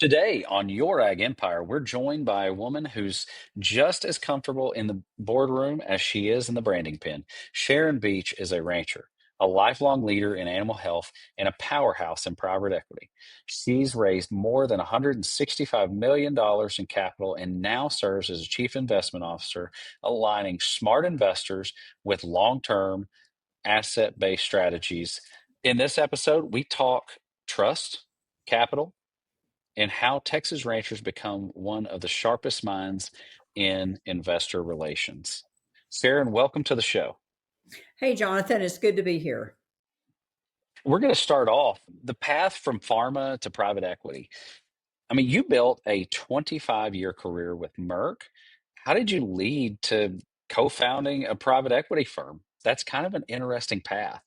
Today on Your Ag Empire, we're joined by a woman who's just as comfortable in the boardroom as she is in the branding pen. Sharon Beach is a rancher, a lifelong leader in animal health, and a powerhouse in private equity. She's raised more than $165 million in capital and now serves as a chief investment officer, aligning smart investors with long term asset based strategies. In this episode, we talk trust, capital, and how Texas ranchers become one of the sharpest minds in investor relations. Sharon, welcome to the show. Hey, Jonathan, it's good to be here. We're going to start off the path from pharma to private equity. I mean, you built a 25-year career with Merck. How did you lead to co-founding a private equity firm? That's kind of an interesting path.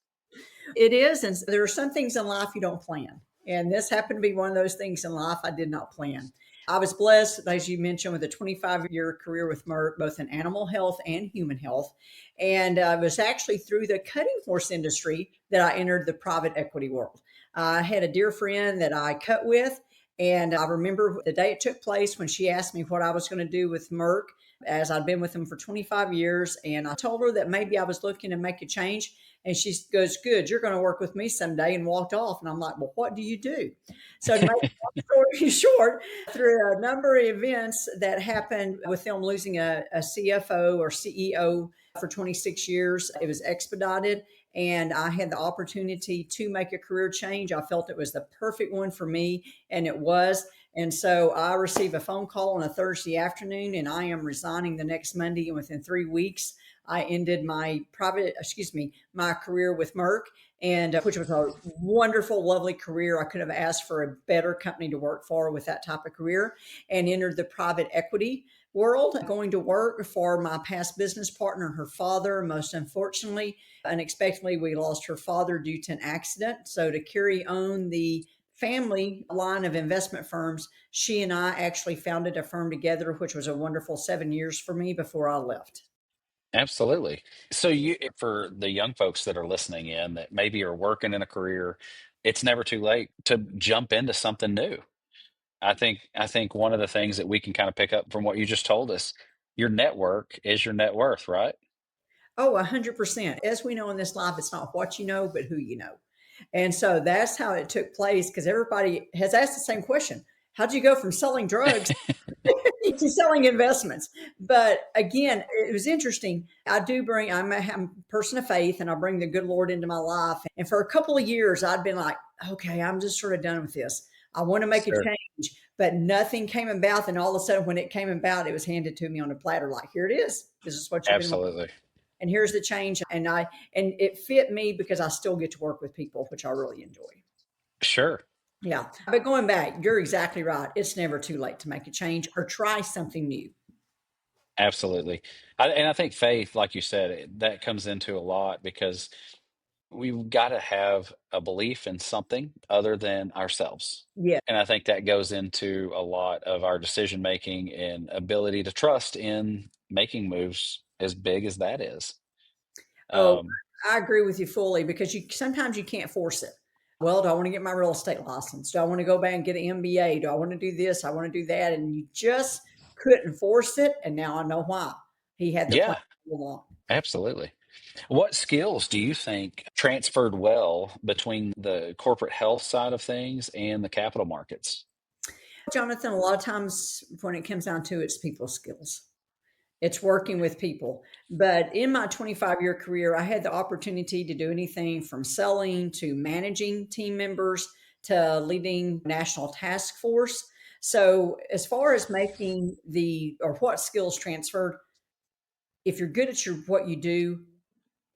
It is, and there are some things in life you don't plan. And this happened to be one of those things in life I did not plan. I was blessed, as you mentioned, with a 25-year career with Merck, both in animal health and human health. And it was actually through the cutting horse industry that I entered the private equity world. I had a dear friend that I cut with, and I remember the day it took place when she asked me what I was going to do with Merck, as I'd been with them for 25 years. And I told her that maybe I was looking to make a change. And she goes, "Good, you're going to work with me someday," and walked off. And I'm like, "Well, what do you do?" So, to make a long story short, through a number of events that happened with them losing a CFO or CEO for 26 years, it was expedited. And I had the opportunity to make a career change. I felt it was the perfect one for me, and it was. And so I received a phone call on a Thursday afternoon, and I am resigning the next Monday. And within 3 weeks, I ended my career with Merck, and which was a wonderful, lovely career. I could have asked for a better company to work for with that type of career, and entered the private equity world, going to work for my past business partner and her father. Most unfortunately, unexpectedly, we lost her father due to an accident. So to carry on the family line of investment firms, she and I actually founded a firm together, which was a wonderful 7 years for me before I left. Absolutely. So for the young folks that are listening in that maybe are working in a career, it's never too late to jump into something new. I think one of the things that we can kind of pick up from what you just told us, your network is your net worth, right? Oh, 100%. As we know in this life, it's not what you know, but who you know. And so that's how it took place, because everybody has asked the same question. How'd you go from selling drugs to selling investments? But again, it was interesting. I'm a person of faith, and I bring the good Lord into my life. And for a couple of years, I'd been like, okay, I'm just sort of done with this. I want to make a Sure. change, but nothing came about. And all of a sudden, when it came about, it was handed to me on a platter like, here it is. This is what you've been, Absolutely. and here's the change. And it fit me because I still get to work with people, which I really enjoy. Sure. Yeah. But going back, you're exactly right. It's never too late to make a change or try something new. Absolutely. And I think faith, like you said, that comes into a lot because we've got to have a belief in something other than ourselves. Yeah. And I think that goes into a lot of our decision making and ability to trust in making moves as big as that is. Oh, Um, I agree with you fully, because you sometimes you can't force it. Well, do I want to get my real estate license? Do I want to go back and get an MBA? Do I want to do this? I want to do that. And you just couldn't force it. And now I know why. He had the plan yeah, all along. absolutely. What skills do you think transferred well between the corporate health side of things and the capital markets? Jonathan, a lot of times when it comes down to it, it's people skills. It's working with people. But in my 25-year career, I had the opportunity to do anything from selling to managing team members to leading national task force. So, as far as making the or what skills transferred, if you're good at what you do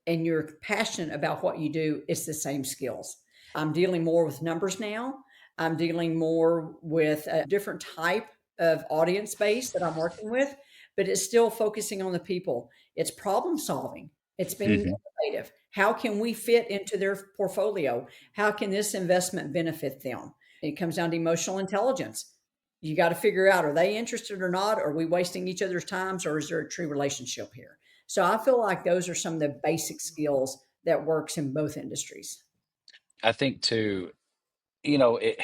and you're passionate about what you do, it's the same skills. I'm dealing more with numbers now. I'm dealing more with a different type of audience base that I'm working with, but it's still focusing on the people. It's problem solving. It's being Hmm. innovative. How can we fit into their portfolio? How can this investment benefit them? It comes down to emotional intelligence. You got to figure out, are they interested or not? Are we wasting each other's times, or is there a true relationship here? So I feel like those are some of the basic skills that works in both industries. I think too, it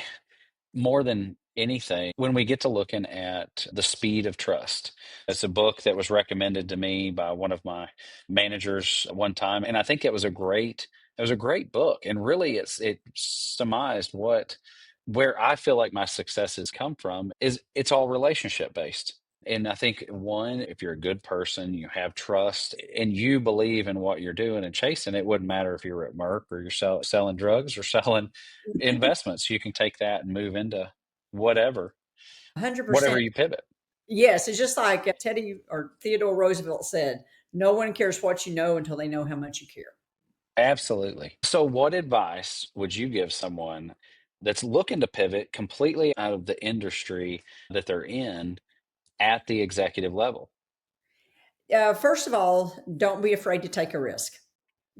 more than anything when we get to looking at the speed of trust. It's a book that was recommended to me by one of my managers one time, and I think it was a great book. And really it surmised what where I feel like my successes come from is it's all relationship based. And I think one, if you're a good person, you have trust and you believe in what you're doing and chasing, it wouldn't matter if you're at Merck or you're selling drugs or selling investments. You can take that and move into whatever, whatever 100%. you pivot. Yes, it's just like Teddy or Theodore Roosevelt said, no one cares what you know until they know how much you care. Absolutely. So, what advice would you give someone that's looking to pivot completely out of the industry that they're in at the executive level? First of all, don't be afraid to take a risk.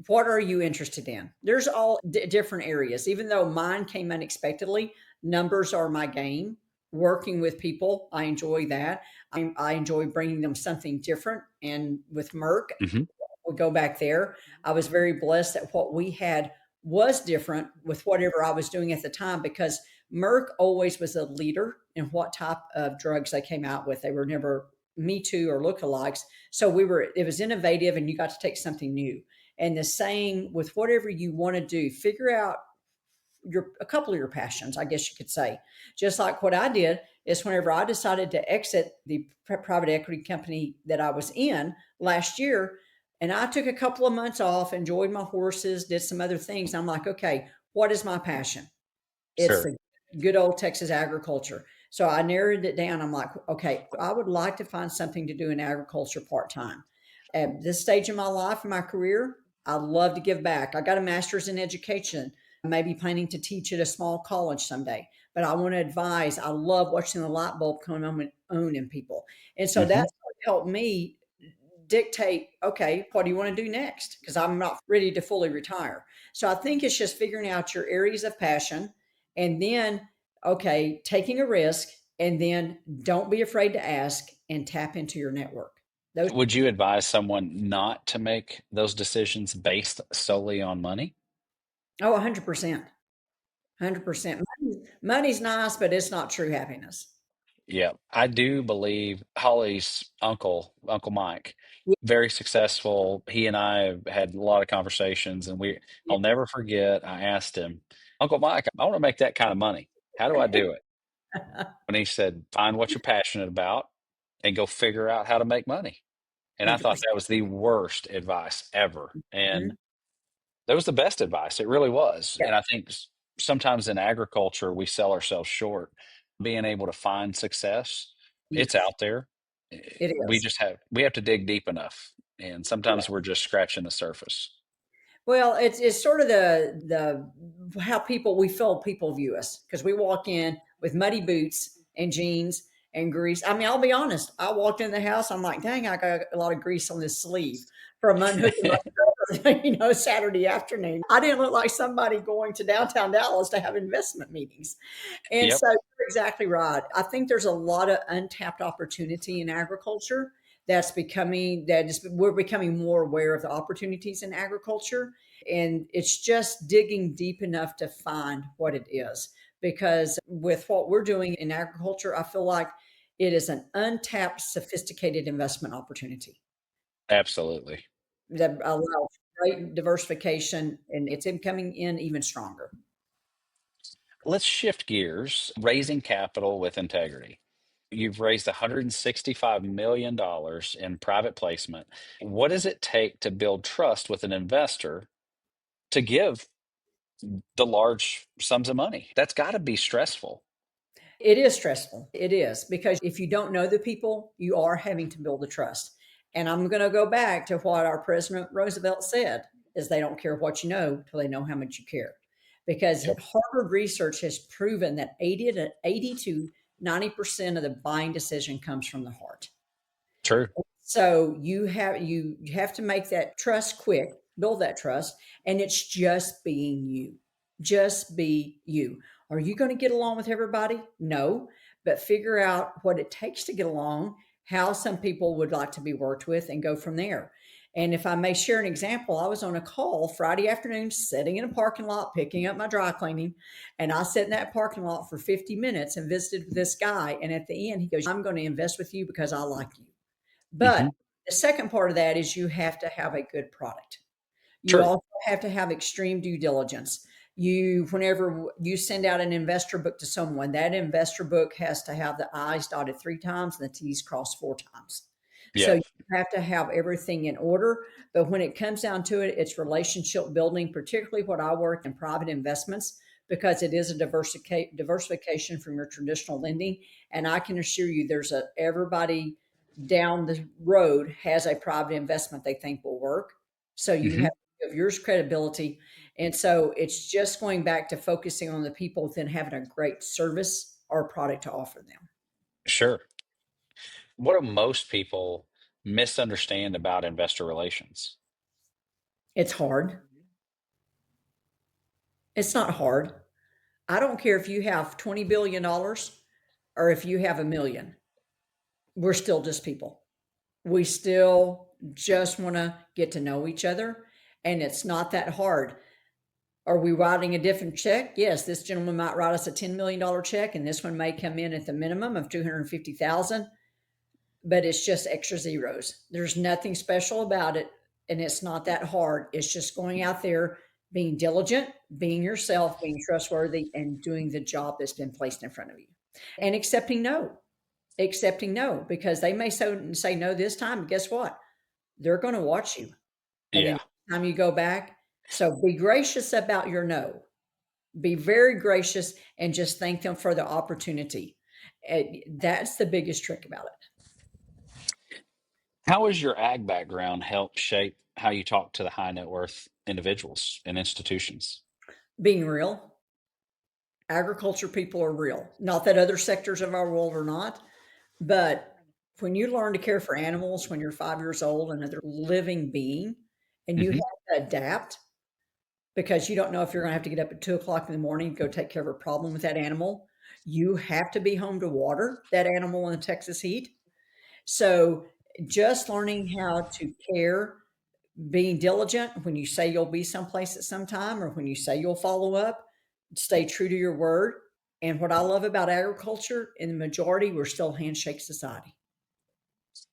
What are you interested in? There's all different areas. Even though mine came unexpectedly, numbers are my game. Working with people, I enjoy that. I enjoy bringing them something different. And with Merck, Hmm. we go back there. I was very blessed that what we had was different with whatever I was doing at the time because Merck always was a leader in what type of drugs they came out with. They were never Me Too or lookalikes. So it was innovative and you got to take something new. And the same with whatever you want to do, figure out a couple of your passions, I guess you could say. Just like what I did is whenever I decided to exit the private equity company that I was in last year, and I took a couple of months off, enjoyed my horses, did some other things. I'm like, okay, what is my passion? It's Sure. the good old Texas agriculture. So I narrowed it down. I'm like, okay, I would like to find something to do in agriculture part time. At this stage in my life, in my career, I love to give back. I got a master's in education, maybe planning to teach at a small college someday. But I want to advise. I love watching the light bulb come on in people. And so Hmm. that's what helped me dictate, okay, what do you want to do next? Because I'm not ready to fully retire. So I think it's just figuring out your areas of passion and then, okay, taking a risk and then don't be afraid to ask and tap into your network. Those, Would you advise someone not to make those decisions based solely on money? oh, 100%. 100%. Money's nice, but it's not true happiness. Yeah, I do believe Holly's Uncle Mike, Yeah. very successful. He and I have had a lot of conversations, and I'll never forget. I asked him, Uncle Mike, I want to make that kind of money. How do I do it? And he said, find what you're passionate about and go figure out how to make money. And I thought 100%. that was the worst advice ever. And Mhm. that was the best advice. It really was. Yeah. And I think sometimes in agriculture, we sell ourselves short. Being able to find success, it's Yes, out there. it is. We have to dig deep enough. And Yeah. sometimes we're just scratching the surface. Well, it's sort of the how we feel people view us because we walk in with muddy boots and jeans and grease. I mean, I'll be honest. I walked in the house. I'm like, dang, I got a lot of grease on this sleeve from unhooking my cover, Saturday afternoon. I didn't look like somebody going to downtown Dallas to have investment meetings. And Yep, so you're exactly right. I think there's a lot of untapped opportunity in agriculture we're becoming more aware of the opportunities in agriculture and it's just digging deep enough to find what it is because with what we're doing in agriculture I feel like it is an untapped sophisticated investment opportunity absolutely. that allows great diversification and it's coming in even stronger. Let's shift gears. Raising capital with integrity. You've raised $165 million in private placement. What does it take to build trust with an investor to give the large sums of money? That's got to be stressful. It is stressful. It is because if you don't know the people, you are having to build the trust. And I'm going to go back to what our President Roosevelt said is they don't care what you know till they know how much you care. Because Yep. Harvard research has proven that 80 to 90% of the buying decision comes from the heart. True. So you have to make that trust quick, build that trust, and it's just being you. Just be you. Are you going to get along with everybody? No, but figure out what it takes to get along, how some people would like to be worked with, and go from there. And if I may share an example, I was on a call Friday afternoon, sitting in a parking lot, picking up my dry cleaning. And I sat in that parking lot for 50 minutes and visited with this guy. And at the end, he goes, I'm going to invest with you because I like you. But Hmm. the second part of that is you have to have a good product. You True. also have to have extreme due diligence. Whenever you send out an investor book to someone, that investor book has to have the I's dotted 3 times and the T's crossed 4 times. So Yeah. you have to have everything in order. But when it comes down to it, it's relationship building, particularly what I work in private investments, because it is a diversification from your traditional lending. And I can assure you, everybody down the road has a private investment they think will work. So you Hmm. have to give yours credibility. And so it's just going back to focusing on the people, then having a great service or product to offer them. Sure. What do most people misunderstand about investor relations? It's hard. It's not hard. I don't care if you have $20 billion or if you have a million. We're still just people. We still just want to get to know each other. And it's not that hard. Are we writing a different check? Yes, this gentleman might write us a $10 million check, and this one may come in at the minimum of 250,000, but it's just extra zeros. There's nothing special about it, and it's not that hard. It's just going out there, being diligent, being yourself, being trustworthy, and doing the job that's been placed in front of you. And accepting no, because they may say no this time, but guess what? They're going to watch you. And then Yeah, the time you go back, so be gracious about your no. Be very gracious and just thank them for the opportunity. That's the biggest trick about it. how has your ag background helped shape how you talk to the high net worth individuals and institutions? Being real. Agriculture people are real. Not that other sectors of our world are not, but when you learn to care for animals when you're 5 years old, another living being, and you Hmm. have to adapt because you don't know if you're going to have to get up at 2 o'clock in the morning and go take care of a problem with that animal. You have to be home to water that animal in the Texas heat. So just learning how to care, being diligent when you say you'll be someplace at some time or when you say you'll follow up, stay true to your word. And what I love about agriculture, in the majority, we're still handshake society.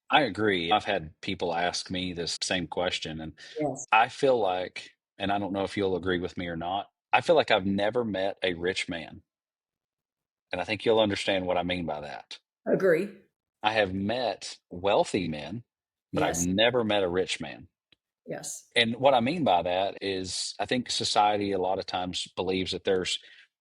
I agree. I've had people ask me this same question, and Yes. I feel like, and I don't know if you'll agree with me or not, I feel like I've never met a rich man. And I think you'll understand what I mean by that. Agree. I have met wealthy men, but I've Yes. never met a rich man. Yes. And what I mean by that is, I think society a lot of times believes that there's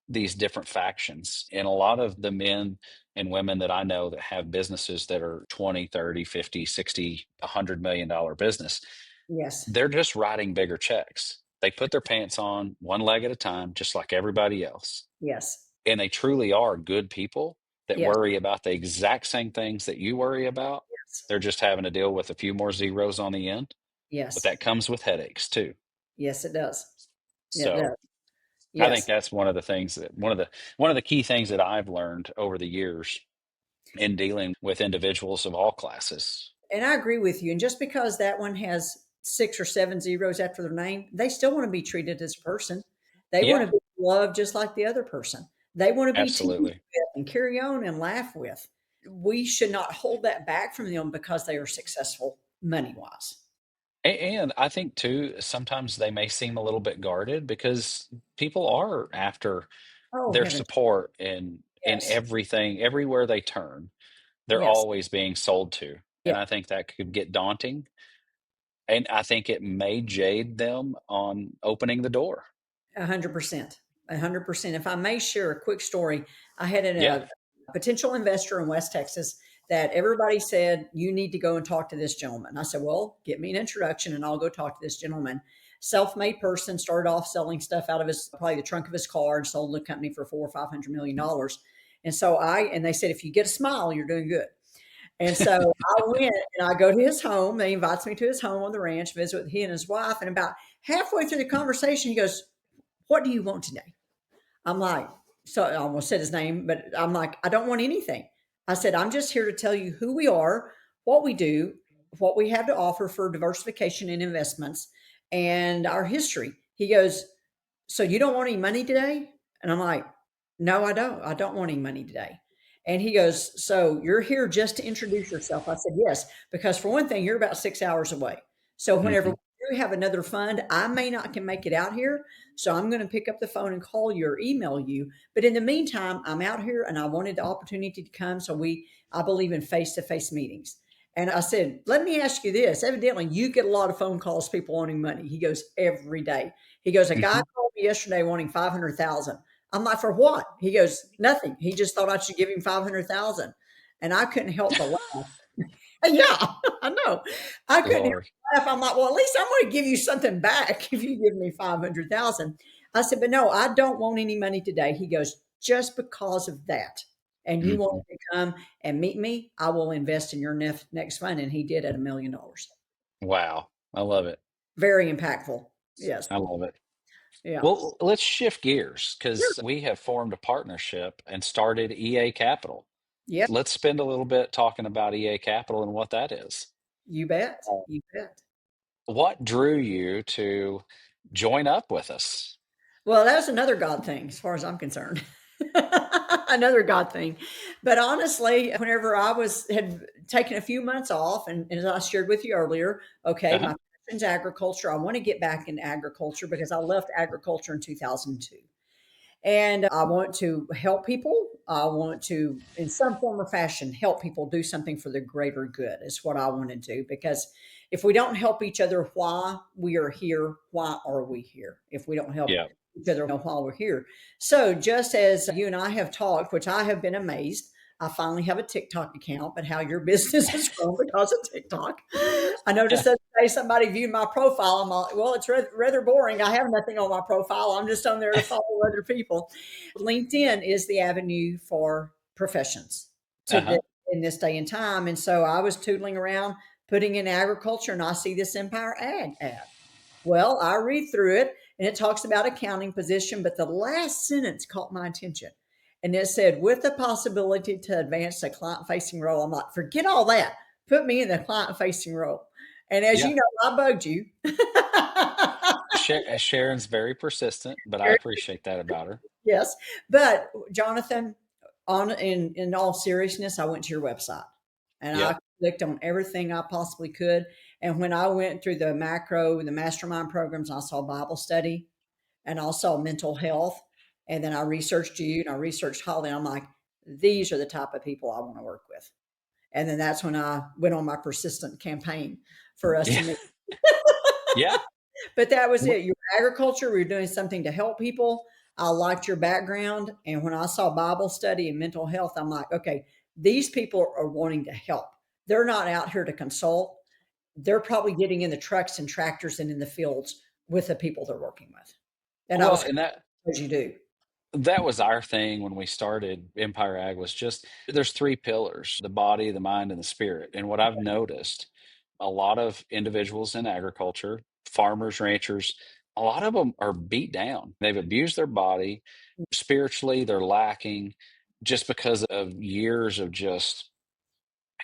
these different factions. And a lot of the men and women that I know that have businesses that are 20, 30, 50, 60, $100 million business, Yes. they're just writing bigger checks. They put their pants on one leg at a time, just like everybody else. Yes. And they truly are good people that Yes. worry about the exact same things that you worry about. Yes. They're just having to deal with a few more zeros on the end, but Yes. that comes with headaches too. Yes, it does. It So does. I think Yes. that's one of the things that one of the key things that I've learned over the years in dealing with individuals of all classes. And I agree with you. And just because that one has 6 or 7 zeros after their name, they still want to be treated as a person. They want Yeah, to be loved just like the other person. They want to be teased absolutely. with and carry on and laugh with. We should not hold that back from them because they are successful money wise. And I think too, sometimes they may seem a little bit guarded because people are after Oh, their heavens. support in Yes. everything, everywhere they turn. They're Yes. always being sold to. Yeah. And I think that could get daunting. And I think it may jade them on opening the door. 100%. 100%. If I may share a quick story, I had Yeah. a potential investor in West Texas that everybody said, you need to go and talk to this gentleman. I said, well, get me an introduction and I'll go talk to this gentleman. Self made person, started off selling stuff out of probably the trunk of his car and sold the company for 4 or 500 million dollars. And they said, if you get a smile, you're doing good. And so I went and I go to his home. They invites me to his home on the ranch, visit with he and his wife. And about halfway through the conversation, he goes, what do you want today? I'm like, so I almost said his name, but I'm like, I don't want anything. I said, I'm just here to tell you who we are, what we do, what we have to offer for diversification in investments and our history. He goes, so you don't want any money today? And I'm like, no, I don't. I don't want any money today. And he goes, so you're here just to introduce yourself? I said, yes, because for one thing, you're about 6 hours away. So whenever Hmm. we have another fund, I may not can make it out here. So I'm going to pick up the phone and call you or email you. But in the meantime, I'm out here and I wanted the opportunity to come. So I believe in face-to-face meetings. And I said, let me ask you this. Evidently, you get a lot of phone calls, people wanting money. He goes, every day. He goes, a guy Hmm. called me yesterday wanting 500,000. I'm like, for what? He goes, nothing. He just thought I should give him 500,000. And I couldn't help but laugh. Yeah, I know. I couldn't help Lord. but laugh. I'm like, well, at least I'm going to give you something back if you give me 500,000. I said, but no, I don't want any money today. He goes, just because of that. And you want Hmm. to come and meet me, I will invest in your next fund. And he did at $1 million. Wow. I love it. Very impactful. Yes. I love it. Yeah. Well, let's shift gears Sure. because we have formed a partnership and started EA Capital. Yeah. Let's spend a little bit talking about EA Capital and what that is. You bet. Uh, You bet. What drew you to join up with us? Well, that's another God thing as far as I'm concerned. Another God thing. But honestly, whenever had taken a few months off, and as I shared with you earlier, okay, Uh-huh. my passion's agriculture. I want to get back into agriculture because I left agriculture in 2002. And I want to help people. I want to, in some form or fashion, help people do something for the greater good, is what I want to do. Because if we don't help each other while we are here, why are we here? If we don't help Yeah. each other while we're here. So, just as you and I have talked, which I have been amazed, I finally have a TikTok account, but how your business has grown because of TikTok. I noticed that today somebody viewed my profile. I'm like, well, it's rather boring. I have nothing on my profile. I'm just on there to follow other people. LinkedIn is the avenue for professions to Uh-huh. in this day and time. And so I was tootling around putting in agriculture and I see this Empire Ag ad. Well, I read through it and it talks about accounting position, but the last sentence caught my attention. And it said, with the possibility to advance a client facing role. I'm like, forget all that. Put me in the client facing role. And as Yeah. you know, I bugged you. Sharon's very persistent, but I appreciate that about her. Yes. But Jonathan, in all seriousness, I went to your website and I Yep. clicked on everything I possibly could. And when I went through the mastermind programs, I saw Bible study and I saw mental health. And then I researched you and I researched Holly. I'm like, these are the type of people I want to work with. And then that's when I went on my persistent campaign for us to Yeah. meet. Yeah. But that was it. You were agriculture. We were doing something to help people. I liked your background. And when I saw Bible study and mental health, I'm like, okay, these people are wanting to help. They're not out here to consult. They're probably getting in the trucks and tractors and in the fields with the people they're working with. And I Well, was, and as you do. that was our thing when we started Empire Ag was just there's three pillars, the body, the mind, and the spirit. And what I've noticed, a lot of individuals in agriculture, farmers, ranchers, a lot of them are beat down. They've abused their body. Spiritually, they're lacking just because of years of just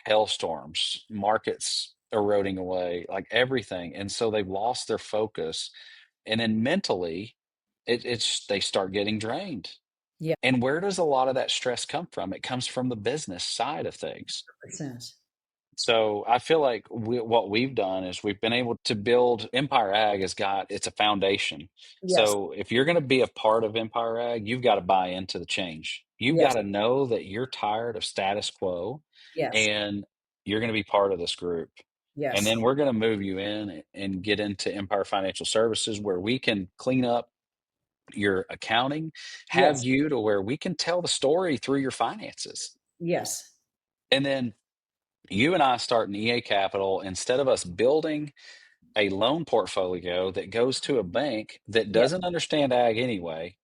hailstorms, markets eroding away, like everything. And so they've lost their focus. And then mentally, it's they start getting drained. Yeah, And where does a lot of that stress come from? It comes from the business side of things. makes sense. So I feel like what we've done is we've been able to build Empire Ag has got it's a foundation. Yes, So if you're going to be a part of Empire Ag, you've got to buy into the change. You've got yes, to know that you're tired of status quo yes, and you're going to be part of this group. And yes, then we're going to move you in and get into Empire Financial Services where we can clean up your accounting, have yes, you to where we can tell the story through your finances. yes, And then you and I start an EA Capital instead of us building a loan portfolio that goes to a bank that yes, doesn't understand ag anyway.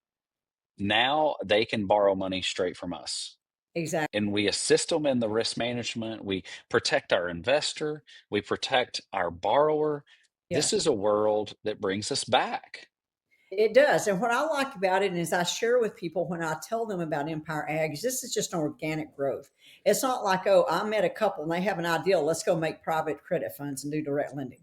Now they can borrow money straight from us. exactly. And we assist them in the risk management. We protect our investor. We protect our borrower. Yeah. This is a world that brings us back. It does. And what I like about it is I share with people when I tell them about Empire Ag, this is just an organic growth. It's not like, oh, I met a couple and they have an idea. Let's go make private credit funds and do direct lending.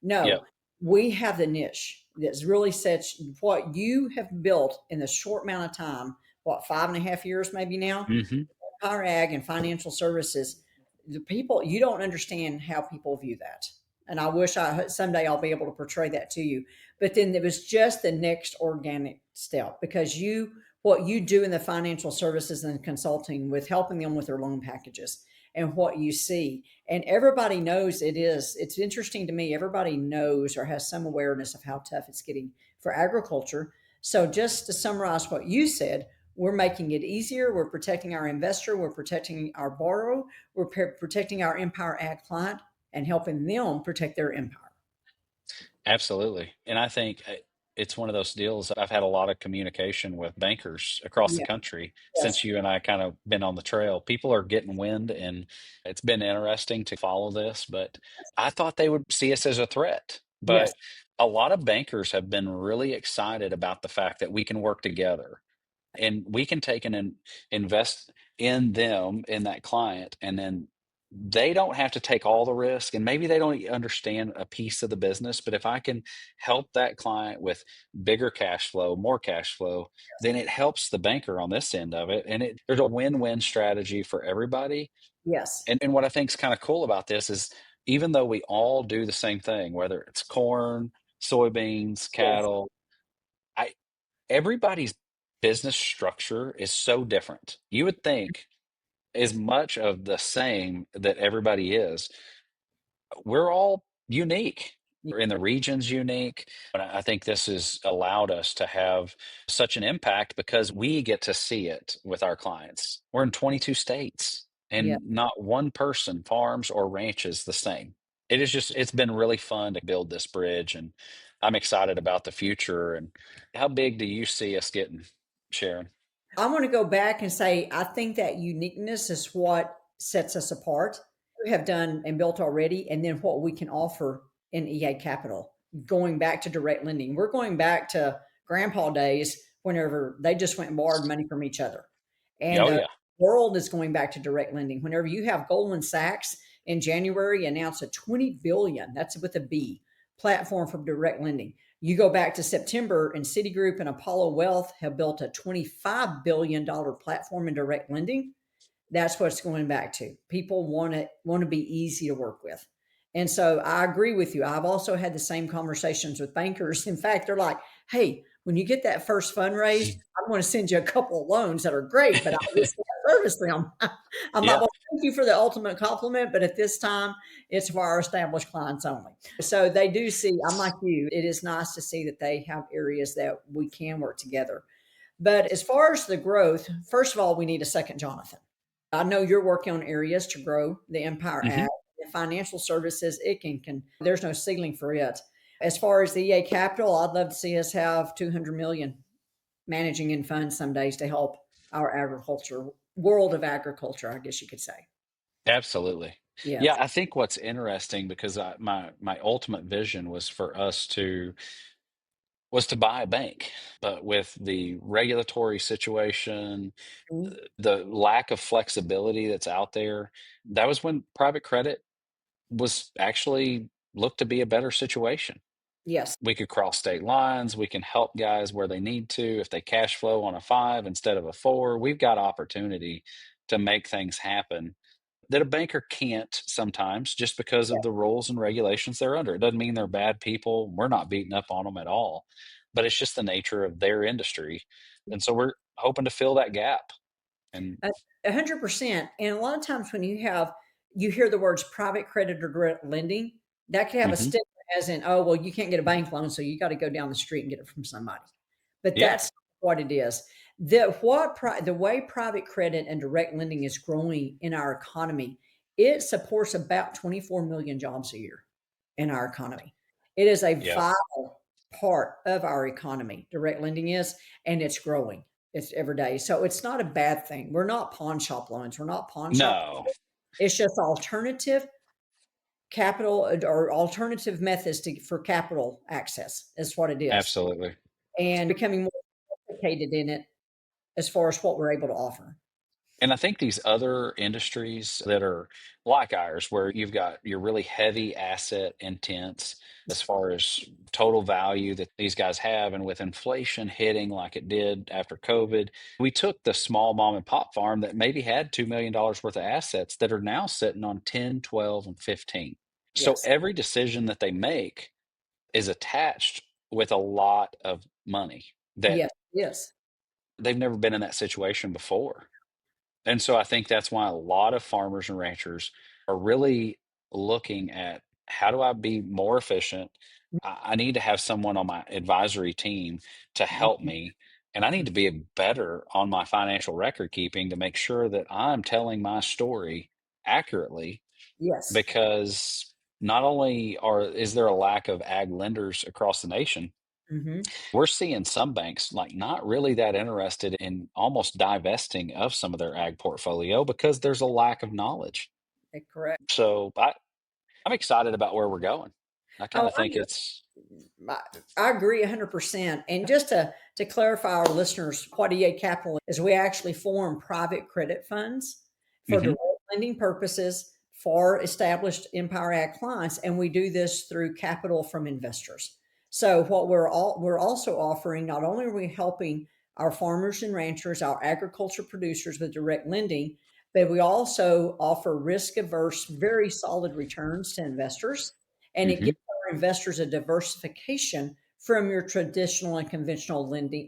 Yep. No, we have the niche that's really sets what you have built in a short amount of time, what, 5.5 years maybe now? Hmm. Empire Ag and financial services, the people, you don't understand how people view that. And I wish I someday I'll be able to portray that to you. But then it was just the next organic step because what you do in the financial services and consulting with helping them with their loan packages and what you see. And everybody knows it's interesting to me. Everybody knows or has some awareness of how tough it's getting for agriculture. So just to summarize what you said, we're making it easier. We're protecting our investor. We're protecting our borrower. We're protecting our Empire Ag client and helping them protect their empire. Absolutely. And I think it's one of those deals. I've had a lot of communication with bankers across the Yeah. country Yes. since you and I kind of been on the trail. People are getting wind, and it's been interesting to follow this. But I thought they would see us as a threat. Yes. But a lot of bankers have been really excited about the fact that we can work together and we can take and invest in them, in that client, and then they don't have to take all the risk, and maybe they don't understand a piece of the business, but if I can help that client with bigger cash flow, more cash flow, then it helps the banker on this end of it, and there's a win-win strategy for everybody. Yes. And what I think is kind of cool about this is even though we all do the same thing, whether it's corn, soybeans, Yes. cattle, I everybody's business structure is so different. You would think as much of the same that everybody is, we're all unique. And the region's unique. But I think this has allowed us to have such an impact because we get to see it with our clients. We're in 22 states Yeah. and not one person farms or ranches the same. It's been really fun to build this bridge, and I'm excited about the future. And how big do you see us getting, Sharon? I want to go back and say, I think that uniqueness is what sets us apart. We have done and built already, and then what we can offer in EA Capital. Going back to direct lending, we're going back to grandpa days whenever they just went and borrowed money from each other. And Oh, the yeah. world is going back to direct lending. Whenever you have Goldman Sachs in January announce a 20 billion, that's with a B, platform for direct lending. You go back to September, and Citigroup and Apollo Wealth have built a $25 billion platform in direct lending. That's what it's going back to. People want to be easy to work with. And so I agree with you. I've also had the same conversations with bankers. In fact, they're like, hey, when you get that first fundraise, I'm going to send you a couple of loans that are great, but I just can't service them. I'm like, Yeah. well, thank you for the ultimate compliment, but at this time, it's for our established clients only. So they do see, I'm like you, it is nice to see that they have areas that we can work together. But as far as the growth, first of all, we need a second Jonathon. I know you're working on areas to grow the Empire Hmm. Act, the financial services. It can there's no ceiling for it. As far as the EA Capital, I'd love to see us have 200 million managing in funds some days to help our agriculture world of agriculture, I guess you could say. Absolutely. Yes. Yeah, I think what's interesting because my ultimate vision was to buy a bank, but with the regulatory situation, Mhm. the lack of flexibility that's out there, that was when private credit was actually looked to be a better situation. Yes. We could cross state lines. We can help guys where they need to. If they cash flow on a five instead of a four, we've got opportunity to make things happen that a banker can't sometimes just because of the rules and regulations they're under. It doesn't mean they're bad people. We're not beating up on them at all, but it's just the nature of their industry. And so we're hoping to fill that gap. And 100%. And a lot of times when you hear the words private credit or direct lending, that could have a mhm, stigma as in, oh, well, you can't get a bank loan, so you got to go down the street and get it from somebody. But yeah, that's what it is. The way private credit and direct lending is growing in our economy, it supports about 24 million jobs a year in our economy. It is a yeah, vital part of our economy. Direct lending is, and it's growing. It's every day. So it's not a bad thing. We're not pawn shop loans. We're not pawn shop. no, It's just alternative capital or alternative methods for capital access is what it is. absolutely. and becoming more sophisticated in it as far as what we're able to offer. And I think these other industries that are like ours, where you've got your really heavy asset intense as far as total value that these guys have, and with inflation hitting like it did after COVID, we took the small mom and pop farm that maybe had $2 million worth of assets that are now sitting on 10, 12, and 15. So Yes. every decision that they make is attached with a lot of money that Yes. Yes. they've never been in that situation before. And so I think that's why a lot of farmers and ranchers are really looking at, how do I be more efficient? I need to have someone on my advisory team to help Mhm. me. And I need to be better on my financial record keeping to make sure that I'm telling my story accurately, Yes. because not only is there a lack of ag lenders across the nation, Mhm. we're seeing some banks like not really that interested in almost divesting of some of their ag portfolio because there's a lack of knowledge. Correct. So I'm excited about where we're going. I kind Oh, of think it's I I agree 100%. And just to clarify our listeners, what EA Capital is, we actually form private credit funds for hmm direct lending purposes for established Empire Ag clients, and we do this through capital from investors. So what we're also offering, not only are we helping our farmers and ranchers, our agriculture producers with direct lending, but we also offer risk averse, very solid returns to investors. And it hmm gives investors a diversification from your traditional and conventional lending,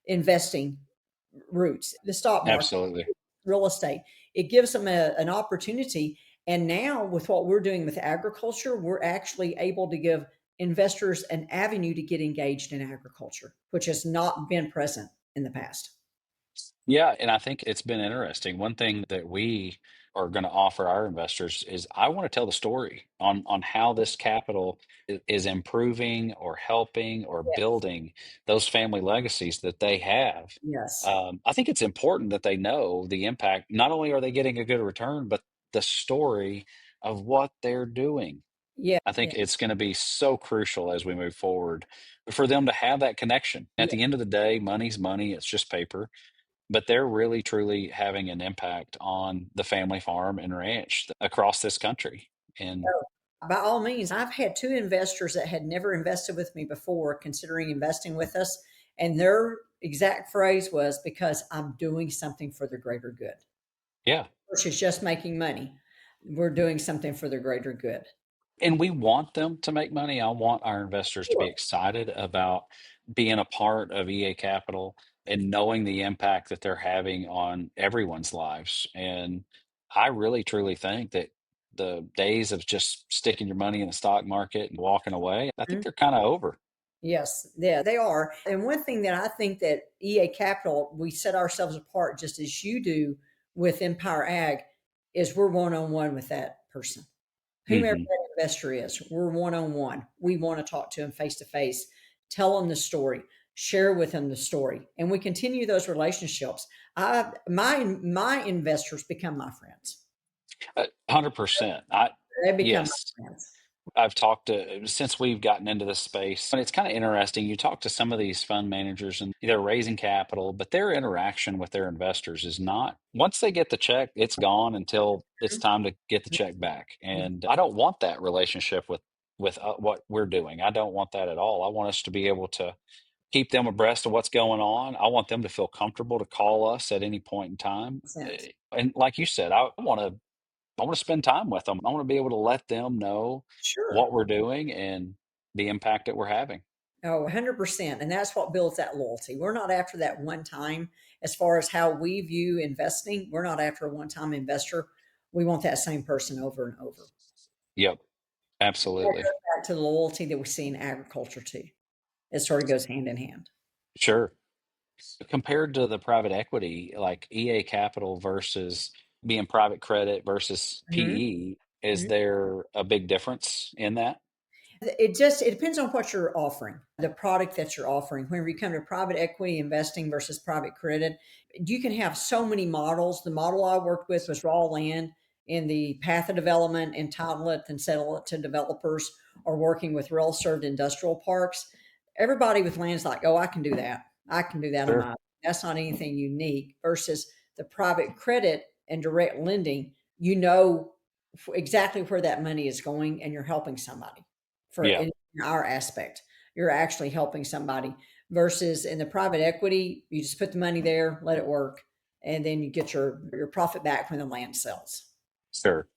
investing routes, the stock market, absolutely. real estate. It gives them an opportunity. And now, with what we're doing with agriculture, we're actually able to give investors an avenue to get engaged in agriculture, which has not been present in the past. Yeah, and I think it's been interesting. One thing that we are going to offer our investors is, I want to tell the story on how this capital is improving or helping or Yes. building those family legacies that they have. Yes. I think it's important that they know the impact. Not only are they getting a good return, but the story of what they're doing. Yeah. I think Yeah. it's going to be so crucial as we move forward for them to have that connection. At Yeah. the end of the day, money's money, it's just paper, but they're really truly having an impact on the family farm and ranch across this country. And By all means, I've had two investors that had never invested with me before considering investing with us. And their exact phrase was, because I'm doing something for the greater good yeah, versus just making money. We're doing something for the greater good. and we want them to make money. I want our investors to be Sure. excited about being a part of EA Capital and knowing the impact that they're having on everyone's lives. And I really truly think that the days of just sticking your money in the stock market and walking away, I think Mhm. they're kind of over. Yes, yeah, they are. And one thing that I think that EA Capital, we set ourselves apart just as you do with Empire Ag, is we're one on one with that person. Whomever hmm that investor is, we're one on one. We want to talk to them face to face, tell them the story, share with them the story, and we continue those relationships. My investors become my friends. 100%. I They become yes. my friends. I've talked to, since we've gotten into this space, and it's kind of interesting. You talk to some of these fund managers and they're raising capital, but their interaction with their investors is not, once they get the check, it's gone until it's time to get the check back. And I don't want that relationship with what we're doing. I don't want that at all. I want us to be able to keep them abreast of what's going on. I want them to feel comfortable to call us at any point in time. Sense. And like you said, I want to spend time with them. I want to be able to let them know Sure. what we're doing and the impact that we're having. Oh, 100%. And that's what builds that loyalty. We're not after that one time as far as how we view investing. We're not after a one time investor. We want that same person over and over. Yep, That absolutely. goes back to the loyalty that we see in agriculture too. It sort of goes hand in hand. Sure. Compared to the private equity, like EA Capital versus being private credit versus Mhm. PE, is Mhm. there a big difference in that? It depends on what you're offering, the product that you're offering. When you come to private equity investing versus private credit, you can have so many models. The model I worked with was raw land in the path of development, entitle it and settle it to developers, or working with well served industrial parks. Everybody with land's like, oh, I can do that. I can do that on Sure. my. That's not anything unique. Versus the private credit and direct lending, you know exactly where that money is going, and you're helping somebody. For Yeah. in our aspect, you're actually helping somebody. Versus in the private equity, you just put the money there, let it work, and then you get your profit back when the land sells. Sure.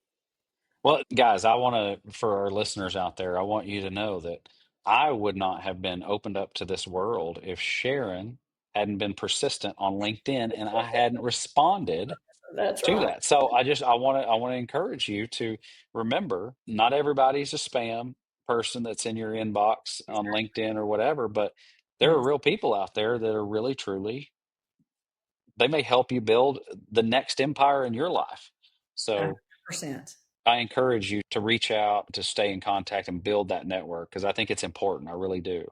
Well, guys, I want to, for our listeners out there, I want you to know that I would not have been opened up to this world if Sharon hadn't been persistent on LinkedIn and I hadn't responded That's to right. that. So I want to encourage you to remember not everybody's a spam person that's in your inbox on LinkedIn or whatever, but there are Yes, real people out there that are really truly they may help you build the next empire in your life. So 100%. I encourage you to reach out, to stay in contact and build that network because I think it's important. I really do.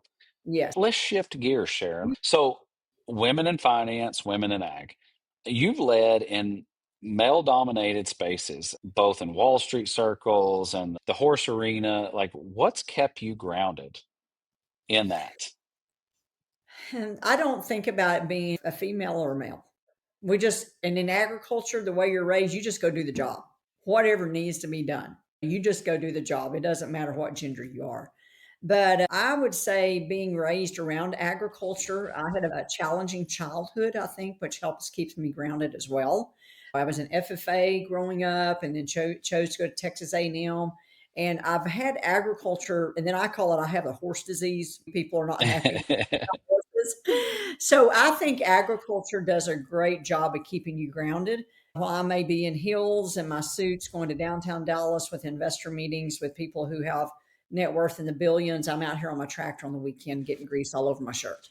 Yes. Let's shift gears, Sharon. So, women in finance, women in ag. You've led in male dominated spaces, both in Wall Street circles and the horse arena. Like, what's kept you grounded in that? And I don't think about it being a female or a male. And in agriculture, the way you're raised, you just go do the job. Whatever needs to be done, you just go do the job. It doesn't matter what gender you are. But I would say being raised around agriculture, I had a challenging childhood, I think, which helps keeps me grounded as well. I was an FFA growing up and then chose to go to Texas A&M. And I've had agriculture, and then I call it, I have a horse disease. People are not happy horses. So I think agriculture does a great job of keeping you grounded. While I may be in hills and my suits going to downtown Dallas with investor meetings with people who have net worth in the billions, I'm out here on my tractor on the weekend getting grease all over my shirt.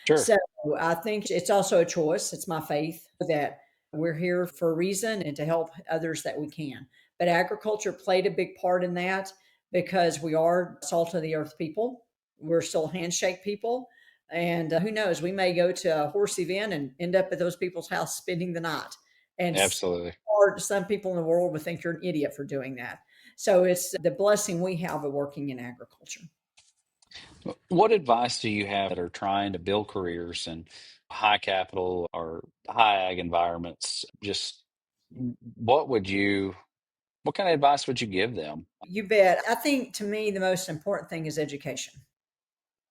Sure. So I think it's also a choice. It's my faith that we're here for a reason and to help others that we can. But agriculture played a big part in that because we are salt of the earth people. We're still handshake people. And who knows, we may go to a horse event and end up at those people's house spending the night. And Absolutely. or some people in the world would think you're an idiot for doing that. So it's the blessing we have of working in agriculture. What advice do you have that are trying to build careers in high capital or high ag environments? Just what would you, what kind of advice would you give them? You bet. I think to me, the most important thing is education.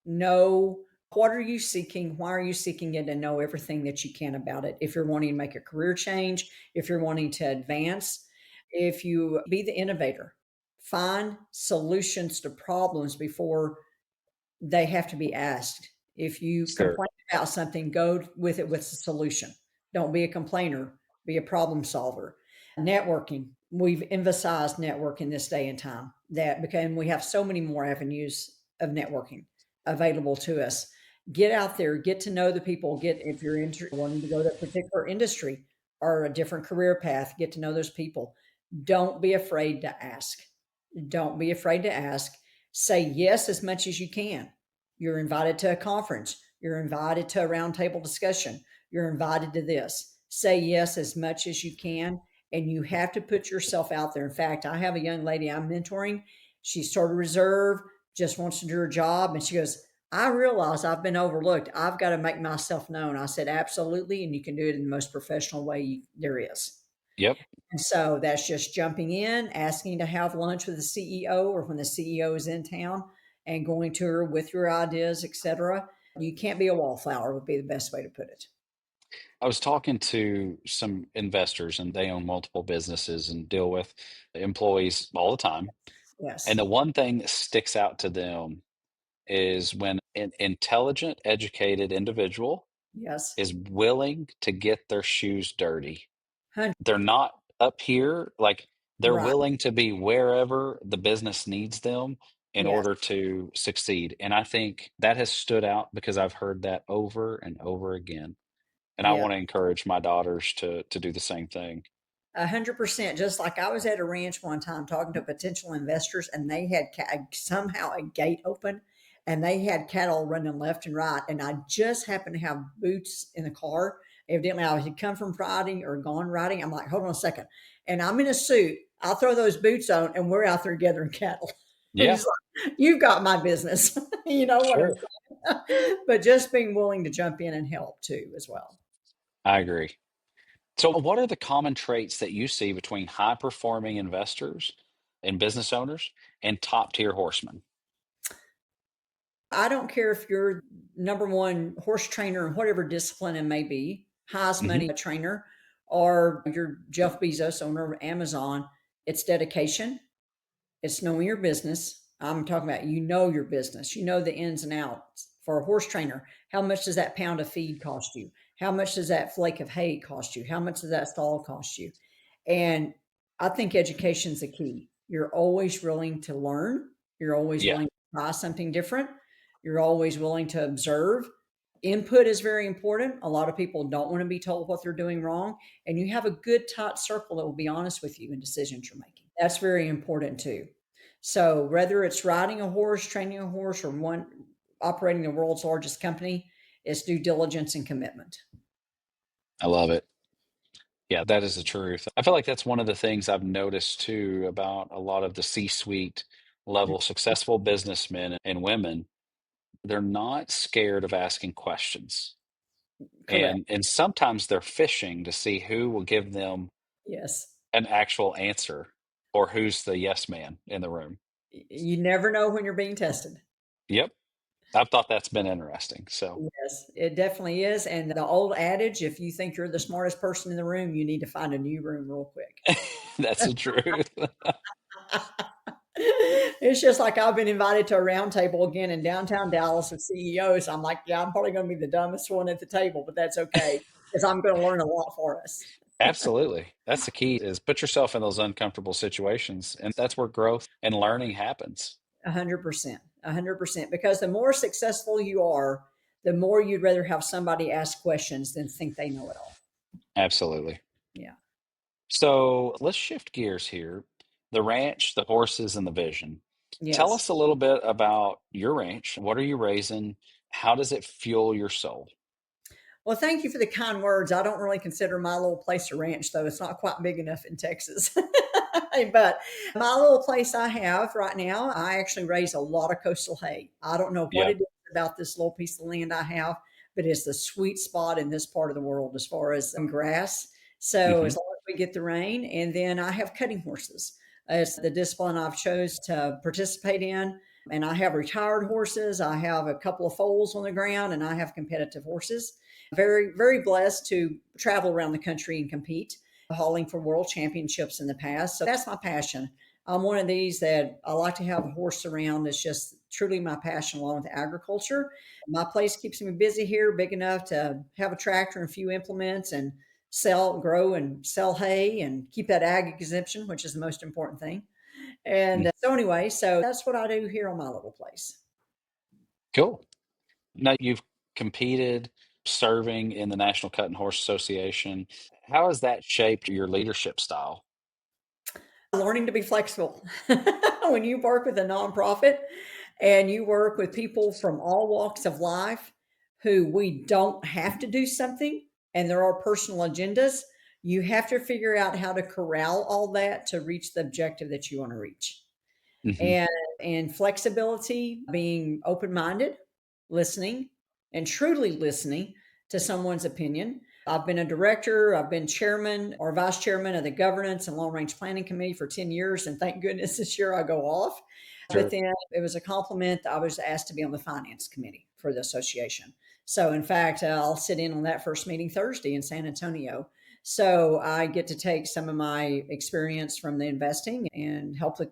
Know what are you seeking, why are you seeking it, and know everything that you can about it. If you're wanting to make a career change, if you're wanting to advance, if you be the innovator, find solutions to problems before they have to be asked. If you Sure. complain about something, go with it with a solution. Don't be a complainer, be a problem solver. Networking, we've emphasized networking this day and time that because we have so many more avenues of networking available to us. Get out there, get to know the people, get if you're wanting to go to a particular industry or a different career path, get to know those people. Don't be afraid to ask. Don't be afraid to ask. Say yes as much as you can. You're invited to a conference. You're invited to a roundtable discussion. You're invited to this. Say yes as much as you can. And you have to put yourself out there. In fact, I have a young lady I'm mentoring. She's sort of reserved, just wants to do her job. And she goes, I realize I've been overlooked. I've got to make myself known. I said, absolutely. And you can do it in the most professional way there is. Yep. And so that's just jumping in, asking to have lunch with the CEO or when the CEO is in town and going to her with your ideas, etc. You can't be a wallflower would be the best way to put it. I was talking to some investors and they own multiple businesses and deal with employees all the time. And Yes. the one thing that sticks out to them is when an intelligent, educated individual Yes. is willing to get their shoes dirty. 100. They're not up here, like they're Right. willing to be wherever the business needs them in Yes. order to succeed. And I think that has stood out because I've heard that over and over again. And I Yeah. want to encourage my daughters to do the same thing. 100%. Just like I was at a ranch one time talking to potential investors, and they had somehow a gate open, and they had cattle running left and right. And I just happened to have boots in the car. Evidently, I had come from riding or gone riding. I'm like, hold on a second. And I'm in a suit. I'll throw those boots on, and we're out there gathering cattle. And Yeah, he's like, you've got my business. You know what I'm sure. saying? but just being willing to jump in and help too, as well. I agree. So, what are the common traits that you see between high performing investors and business owners and top tier horsemen? I don't care if you're number one horse trainer in whatever discipline it may be, highest Hmm. money trainer, or you're Jeff Bezos, owner of Amazon. It's dedication. It's knowing your business. I'm talking about your business. You know the ins and outs. For a horse trainer, how much does that pound of feed cost you? How much does that flake of hay cost you? How much does that stall cost you? And I think education's the key. You're always willing to learn. You're always Yeah, willing to try something different. You're always willing to observe. Input is very important. A lot of people don't want to be told what they're doing wrong. And you have a good tight circle that will be honest with you in decisions you're making. That's very important too. So whether it's riding a horse, training a horse, or one operating the world's largest company, it's due diligence and commitment. I love it. Yeah, that is the truth. I feel like that's one of the things I've noticed too about a lot of the C suite level successful businessmen and women. They're not scared of asking questions. Correct. And sometimes they're fishing to see who will give them Yes. an actual answer or who's the yes man in the room. You never know when you're being tested. Yep. I've thought that's been interesting. So Yes, it definitely is. And the old adage, if you think you're the smartest person in the room, you need to find a new room real quick. that's the truth. It's just like I've been invited to a round table again in downtown Dallas with CEOs. I'm like, yeah, I'm probably going to be the dumbest one at the table, but that's okay because I'm going to learn a lot for us. Absolutely. That's the key is put yourself in those uncomfortable situations. And that's where growth and learning happens. 100%. 100%. Because the more successful you are, the more you'd rather have somebody ask questions than think they know it all. Absolutely. Yeah. So let's shift gears here. The ranch, the horses, and the vision. Tell Yes. us a little bit about your ranch. What are you raising? How does it fuel your soul? Well, thank you for the kind words. I don't really consider my little place a ranch, though. It's not quite big enough in Texas. But my little place I have right now, I actually raise a lot of coastal hay. I don't know what Yeah. it is about this little piece of land I have, but it's the sweet spot in this part of the world as far as grass. So Hmm. as long as we get the rain, and then I have cutting horses. It's the discipline I've chose to participate in. And I have retired horses. I have a couple of foals on the ground, and I have competitive horses. Very, very blessed to travel around the country and compete, hauling for world championships in the past. So that's my passion. I'm one of these that I like to have a horse around. It's just truly my passion along with agriculture. My place keeps me busy here, big enough to have a tractor and a few implements and grow and sell hay and keep that ag exemption, which is the most important thing. And so anyway, so that's what I do here on my little place. Cool. Now you've competed, serving in the National Cut and Horse Association. How has that shaped your leadership style? Learning to be flexible. When you work with a nonprofit and you work with people from all walks of life who we don't have to do something and there are personal agendas, you have to figure out how to corral all that to reach the objective that you want to reach. Hmm. And flexibility, being open-minded, listening, and truly listening to someone's opinion. I've been a director, I've been chairman or vice chairman of the governance and long range planning committee for 10 years. And thank goodness this year I go off. But Sure. then it was a compliment that I was asked to be on the finance committee for the association. So, in fact, I'll sit in on that first meeting Thursday in San Antonio. So, I get to take some of my experience from the investing and help the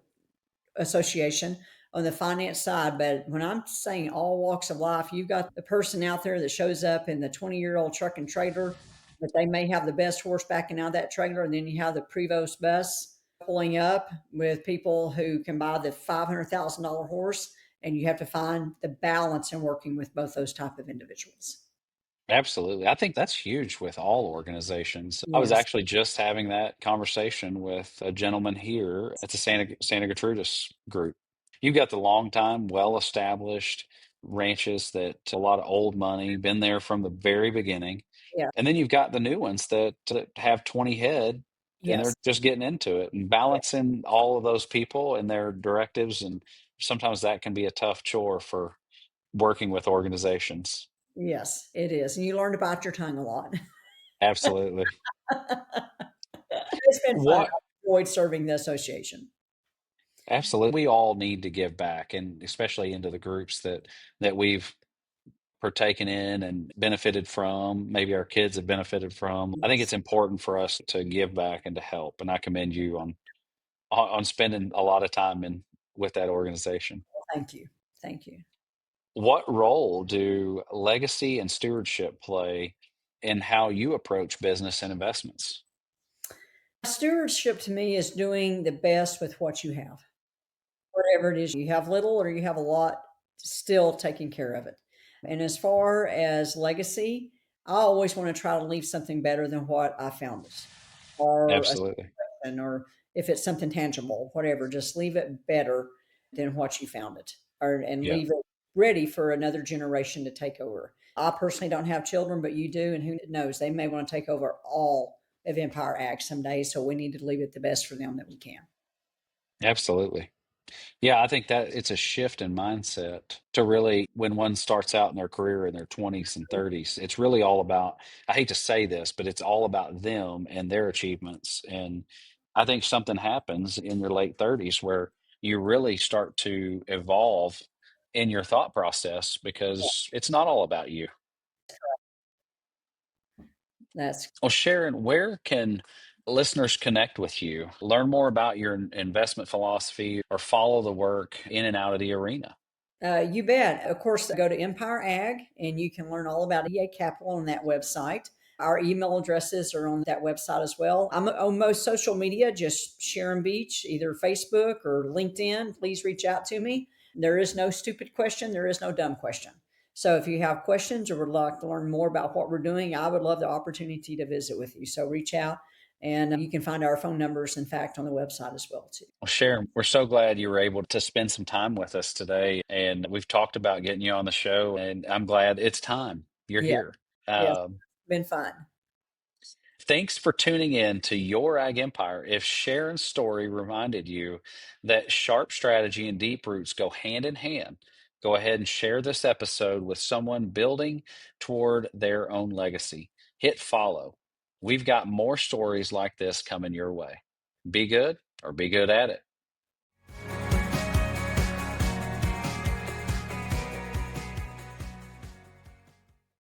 association on the finance side. But when I'm saying all walks of life, you've got the person out there that shows up in the 20-year-old truck and trailer, but they may have the best horse backing out of that trailer. And then you have the Prevost bus pulling up with people who can buy the $500,000 horse. And you have to find the balance in working with both those type of individuals. Absolutely. I think that's huge with all organizations. I was Yes. actually just having that conversation with a gentleman here at the Santa Gertrudis group. You've got the long time, well established ranches that a lot of old money, been there from the very beginning. Yeah. And then you've got the new ones that have 20 head and they're Yes. just getting into it and Yeah. balancing all of those people and their directives. And sometimes that can be a tough chore for working with organizations. Yes, it is. And you learn to bite your tongue a lot. Absolutely. It's been fun. What I've enjoyed serving the association. Absolutely. We all need to give back, and especially into the groups that we've partaken in and benefited from, maybe our kids have benefited from. I think Yes. it's important for us to give back and to help, and I commend you on spending a lot of time in with that organization. Thank you. Thank you. What role do legacy and stewardship play in how you approach business and investments? Stewardship to me is doing the best with what you have. Whatever it is, you have little or you have a lot, still taking care of it. And as far as legacy, I always want to try to leave something better than what I found it, or a Absolutely. situation, or if it's something tangible, whatever, just leave it better than what you found it, or and Yeah, leave it ready for another generation to take over. I personally don't have children, but you do, and who knows, they may want to take over all of Empire Ag someday. So we need to leave it the best for them that we can. absolutely. Yeah, I think that it's a shift in mindset to really, when one starts out in their career in their 20s and 30s, it's really all about, I hate to say this, but it's all about them and their achievements. And I think something happens in your late 30s where you really start to evolve in your thought process because it's not all about you. That's Well, Sharon, where can listeners connect with you, learn more about your investment philosophy, or follow the work in and out of the arena? You bet. Of course, go to Empire Ag and you can learn all about EA Capital on that website. Our email addresses are on that website as well. I'm on most social media, just Sharon Beach, either Facebook or LinkedIn. Please reach out to me. There is no stupid question, there is no dumb question. So if you have questions or would like to learn more about what we're doing, I would love the opportunity to visit with you. So reach out and you can find our phone numbers, in fact, on the website as well, too. Well, Sharon, we're so glad you were able to spend some time with us today. And we've talked about getting you on the show, and I'm glad it's time. You're Yeah, here. yes, Um, been fun. Thanks for tuning in to Your Ag Empire. If Sharon's story reminded you that sharp strategy and deep roots go hand in hand, go ahead and share this episode with someone building toward their own legacy. Hit follow. We've got more stories like this coming your way. Be good or be good at it.